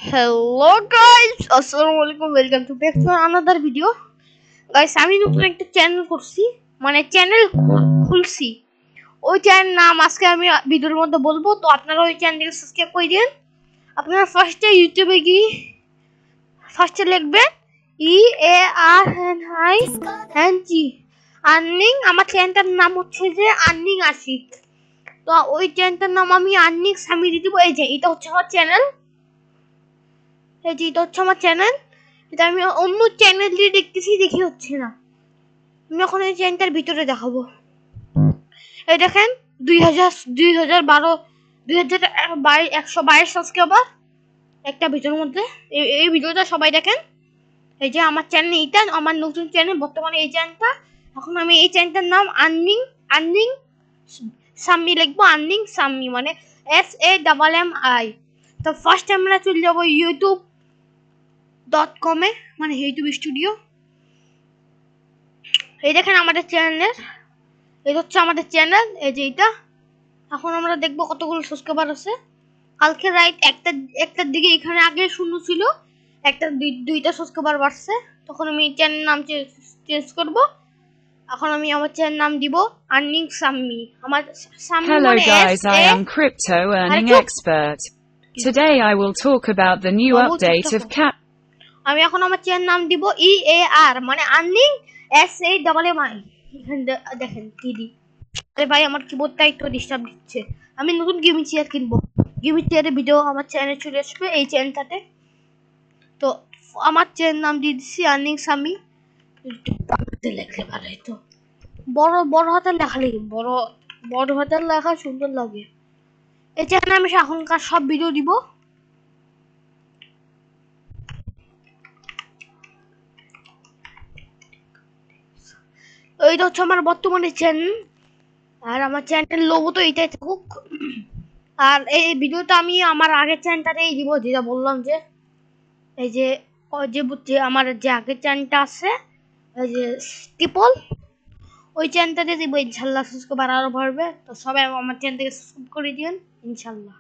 Hello guys, Assalamualaikum. Welcome to back to another video. Guys, আমি নতুন একটা channel করছি, মানে চ্যানেল খুলছি। ওই চ্যানেল নাম আজকে আমি ভিডিওর মধ্যে বলবো, তো আপনারা ওই চ্যানেলকে সাবস্ক্রাইব করে দিন। আপনারা ফার্স্টে ইউটিউবে গিয়ে ফার্স্টে লিখবেন EARNING আর্নিং। আমার চ্যানেলটার নাম হচ্ছে যে আর্নিং আশিক। তো ওই চ্যানেলটার নাম আমি আর্নিং সামি দিয়ে দিব। এই যে এটা হচ্ছে আমার চ্যানেল, এটা হচ্ছে আমার চ্যানেল। এটা আমি অন্য চ্যানেল দিয়ে দেখি হচ্ছে না। আমি এখন এই চ্যানেলটার ভিতরে দেখাবো। এই দেখেন 122 সাবস্ক্রাইবার একটা ভিডিওর মধ্যে। এই ভিডিওটা সবাই দেখেন। এই যে আমার চ্যানেল, এটা আমার নতুন চ্যানেল বর্তমানে এই চ্যানেলটা। এখন আমি এই চ্যানেলটার নাম আর্নিং সাম্মি লিখবো। আর্নিং সাম্মি মানে SAMMI। তো ফার্স্ট আমরা চলে যাবো youtube.com এ, মানে ইউটিউব স্টুডিও। এই দেখেন আমাদের চ্যানেলের, এই হচ্ছে আমাদের চ্যানেল। এই যে এটা। এখন আমরা দেখবো কতগুলো সাবস্ক্রাইবার আছে। কালকে রাইট একটার দিকে এখানে আগে শূন্য ছিল, দুইটা সাবস্ক্রাইবার বাড়ছে। তখন আমি চ্যানেল নাম চেঞ্জ করব। এখন আমি আমার চ্যানেল নাম দিব আর্নিং সাম্মি। আমার সাম্মি Hello মানে guys, I am crypto earning expert. Today I will talk about the new update of Cap. আমি এখন আমার চ্যানেল নাম দিব EAR মানে আর্নিং SAMMI। এখানে দেখেন দিদি। আরে ভাই, আমার কিবোর্ডটা একটু ডিস্টার্ব দিচ্ছে। আমি নতুন গেমিং চেয়ার কিনবো। গেমিং চেয়ারের ভিডিও আমার চ্যানেলে চলে আসবে এই চ্যানেলটাতে। তো আমার চ্যানেল নাম দিয়ে দিচ্ছি আর্নিং সামি। লেখলে ভালো হতো, বড় হাতের লেখা লিখি, বড় হাতের লেখা সুন্দর লাগে। এই চ্যানেলে আমি এখনকার সব ভিডিও দিব। এইটা হচ্ছে আমার বর্তমানে চ্যানেল, আর আমার চ্যানেলের লোগো তো এইটাই থাকুক। আর এই ভিডিওটা আমি আমার আগের চ্যানেলটাতেই দিব, যেটা বললাম যে এই যে আমার যে আগের চ্যানেলটা আছে, এই যে ট্রিপল, ওই চ্যানেলটাতে দিব। ইনশাল্লাহ সাবস্ক্রাইবার আরো বাড়বে। তো সবাই আমার চ্যানেল থেকে সাবস্ক্রাইব করে দিন ইনশাল্লাহ।